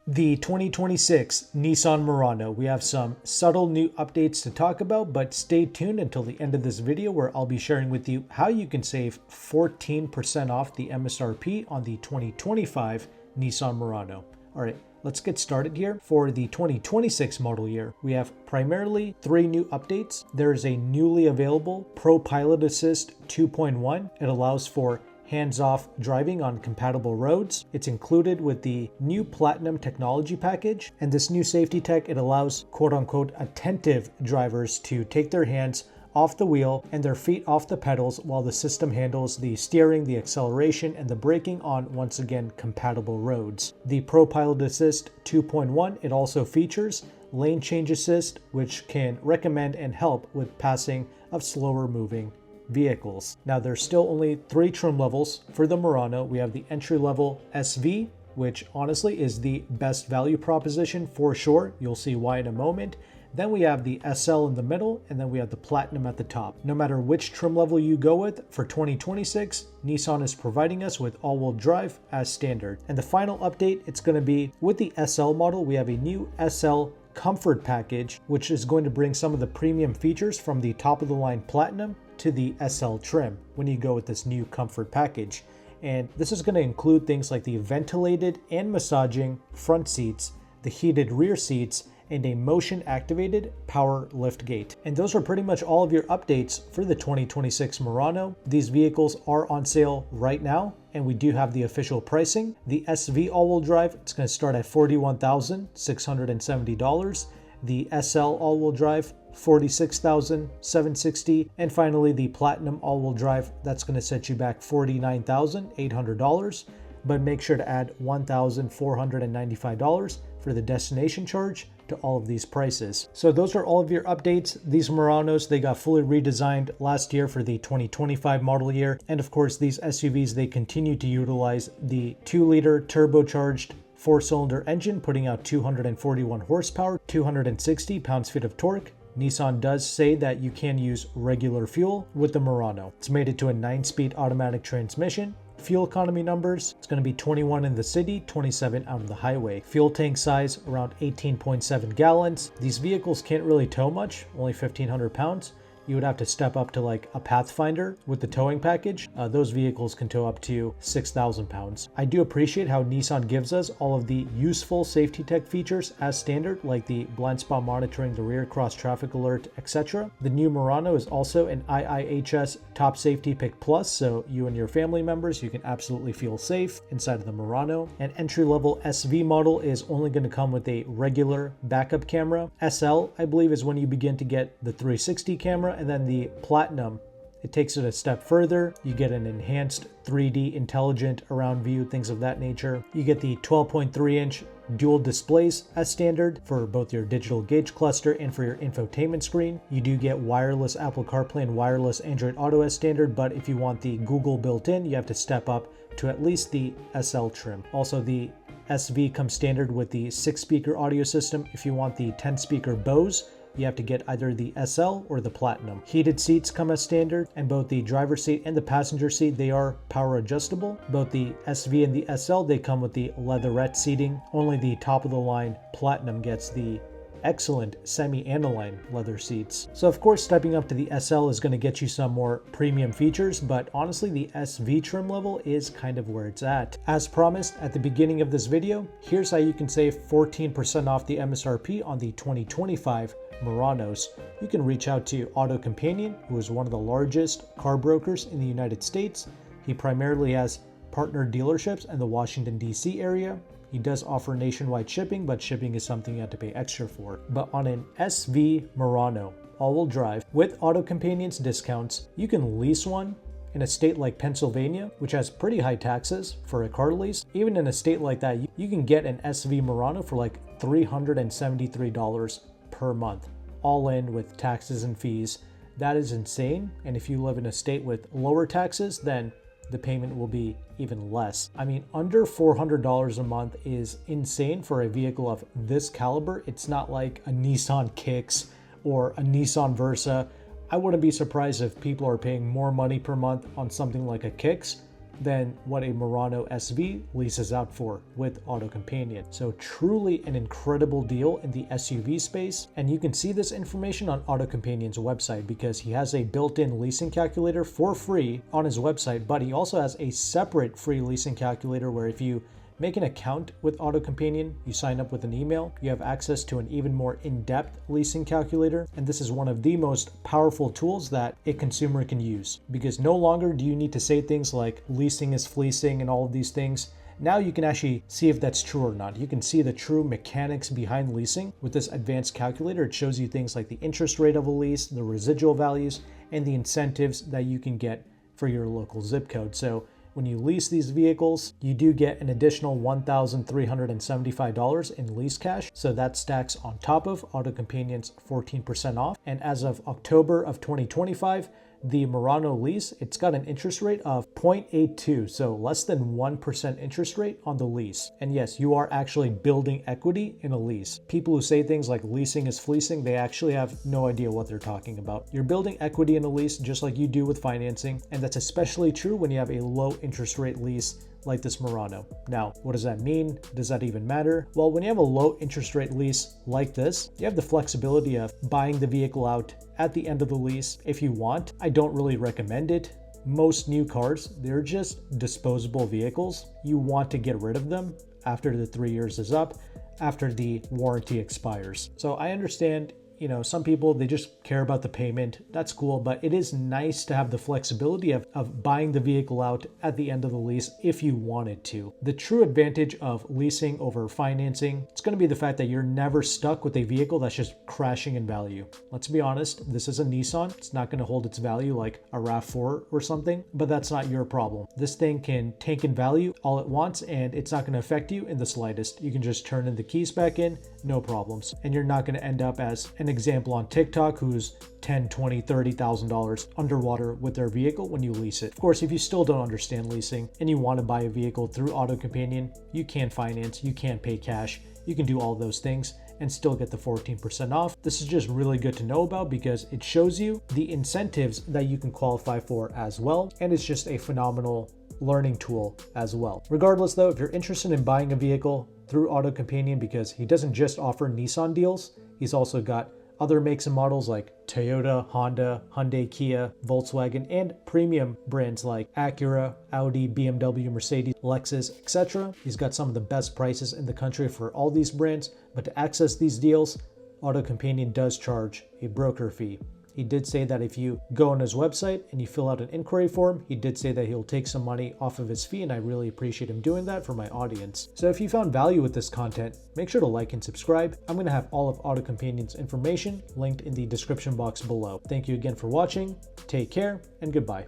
The 2026 Nissan Murano. We have some subtle new updates to talk about, but stay tuned until the end of this video where I'll be sharing with you how you can save 14% off the MSRP on the 2025 Nissan Murano. All right, let's get started here. For the 2026 model year, we have primarily 3 new updates. There is a newly available Pro Pilot Assist 2.1. It allows for hands-off driving on compatible roads. It's included with the new Platinum technology package, and this new safety tech, it allows quote-unquote attentive drivers to take their hands off the wheel and their feet off the pedals while the system handles the steering, the acceleration, and the braking on, once again, compatible roads. The Pro Pilot Assist 2.1, it also features lane change assist, which can recommend and help with passing of slower moving vehicles. Now there's still only 3 trim levels for the Murano. We have the entry-level SV, which honestly is the best value proposition for sure. You'll see why in a moment. Then we have the SL in the middle, and then we have the Platinum at the top. No matter which trim level you go with, for 2026, Nissan is providing us with all-wheel drive as standard. And the final update, it's going to be with the SL model. We have a new SL Comfort package, which is going to bring some of the premium features from the top-of-the-line Platinum to the SL trim when you go with this new Comfort package. And this is going to include things like the ventilated and massaging front seats, the heated rear seats, and a motion activated power lift gate. And those are pretty much all of your updates for the 2026 Murano. These vehicles are on sale right now, and we do have the official pricing. The SV all-wheel drive, it's going to start at $41,670. The SL all-wheel drive, $46,760, and finally the Platinum all-wheel drive, that's going to set you back $49,800, but make sure to add $1,495 for the destination charge to all of these prices. So those are all of your updates. These Muranos, they got fully redesigned last year for the 2025 model year, and of course these SUVs, they continue to utilize the 2-liter turbocharged 4-cylinder engine, putting out 241 horsepower, 260 pounds-feet of torque. Nissan does say that you can use regular fuel with the Murano. It's made it to a 9-speed automatic transmission. Fuel economy numbers, it's going to be 21 in the city, 27 out on the highway. Fuel tank size, around 18.7 gallons. These vehicles can't really tow much, only 1,500 pounds. You would have to step up to like a Pathfinder with the towing package. Those vehicles can tow up to 6,000 pounds. I do appreciate how Nissan gives us all of the useful safety tech features as standard, like the blind spot monitoring, the rear cross traffic alert, etc. The new Murano is also an IIHS Top Safety Pick Plus, so you and your family members, you can absolutely feel safe inside of the Murano. An entry-level SV model is only going to come with a regular backup camera. SL, I believe, is when you begin to get the 360 camera, and then the Platinum, it takes it a step further. You get an enhanced 3D intelligent around view, things of that nature. You get the 12.3-inch dual displays as standard for both your digital gauge cluster and for your infotainment screen. You do get wireless Apple CarPlay and wireless Android Auto as standard, but if you want the Google built-in, you have to step up to at least the SL trim. Also, the SV comes standard with the 6-speaker audio system. If you want the 10-speaker Bose, you have to get either the SL or the Platinum. Heated seats come as standard, and both the driver's seat and the passenger seat, they are power adjustable. Both the SV and the SL, they come with the leatherette seating. Only the top of the line Platinum gets the excellent semi-aniline leather seats. So of course, stepping up to the SL is going to get you some more premium features, but honestly the SV trim level is kind of where it's at. As promised at the beginning of this video, here's how you can save 14% off the MSRP on the 2025 Muranos. You can reach out to AutoCompanion, who is one of the largest car brokers in the United States. He primarily has partner dealerships in the Washington, D.C. area. He does offer nationwide shipping, but shipping is something you have to pay extra for. But on an SV Murano all-wheel drive with AutoCompanion's discounts, you can lease one in a state like Pennsylvania, which has pretty high taxes for a car lease. Even in a state like that, you can get an SV Murano for like $373 per month, all in with taxes and fees. That is insane. And if you live in a state with lower taxes, then the payment will be even less. I mean, under $400 a month is insane for a vehicle of this caliber. It's not like a Nissan Kicks or a Nissan Versa. I wouldn't be surprised if people are paying more money per month on something like a Kicks than what a Murano SV leases out for with AutoCompanion. So truly an incredible deal in the SUV space. And you can see this information on AutoCompanion's website because he has a built-in leasing calculator for free on his website, but he also has a separate free leasing calculator where if you make an account with AutoCompanion, you sign up with an email, you have access to an even more in-depth leasing calculator. And this is one of the most powerful tools that a consumer can use because no longer do you need to say things like leasing is fleecing and all of these things. Now you can actually see if that's true or not. You can see the true mechanics behind leasing with this advanced calculator. It shows you things like the interest rate of a lease, the residual values, and the incentives that you can get for your local zip code. So when you lease these vehicles, you do get an additional $1,375 in lease cash. So that stacks on top of AutoCompanion's 14% off. And as of October of 2025, the Murano lease, it's got an interest rate of 0.82, so less than 1% interest rate on the lease. And yes, you are actually building equity in a lease. People who say things like leasing is fleecing, they actually have no idea what they're talking about. You're building equity in a lease just like you do with financing, and that's especially true when you have a low interest rate lease like this Murano. Now, what does that mean? Does that even matter? Well, when you have a low interest rate lease like this, you have the flexibility of buying the vehicle out at the end of the lease if you want. I don't really recommend it. Most new cars, they're just disposable vehicles. You want to get rid of them after the 3 years is up, after the warranty expires. So I understand, some people, they just care about the payment. That's cool, but it is nice to have the flexibility of buying the vehicle out at the end of the lease if you wanted to. The true advantage of leasing over financing, it's going to be the fact that you're never stuck with a vehicle that's just crashing in value. Let's be honest, this is a Nissan. It's not going to hold its value like a RAV4 or something, but that's not your problem. This thing can tank in value all at once and it's not going to affect you in the slightest. You can just turn in the keys back in, no problems. And you're not going to end up as an example on TikTok who's $10,000, $20,000, $30,000 underwater with their vehicle when you lease it. Of course, if you still don't understand leasing and you want to buy a vehicle through AutoCompanion, you can finance, you can pay cash, you can do all those things and still get the 14% off. This is just really good to know about because it shows you the incentives that you can qualify for as well. And it's just a phenomenal learning tool as well. Regardless though, if you're interested in buying a vehicle through AutoCompanion, because he doesn't just offer Nissan deals, he's also got other makes and models like Toyota, Honda, Hyundai, Kia, Volkswagen, and premium brands like Acura, Audi, BMW, Mercedes, Lexus, etc. He's got some of the best prices in the country for all these brands, but to access these deals, AutoCompanion does charge a broker fee. He did say that if you go on his website and you fill out an inquiry form, he did say that he'll take some money off of his fee, and I really appreciate him doing that for my audience. So if you found value with this content, make sure to like and subscribe. I'm going to have all of AutoCompanion's information linked in the description box below. Thank you again for watching, take care, and goodbye.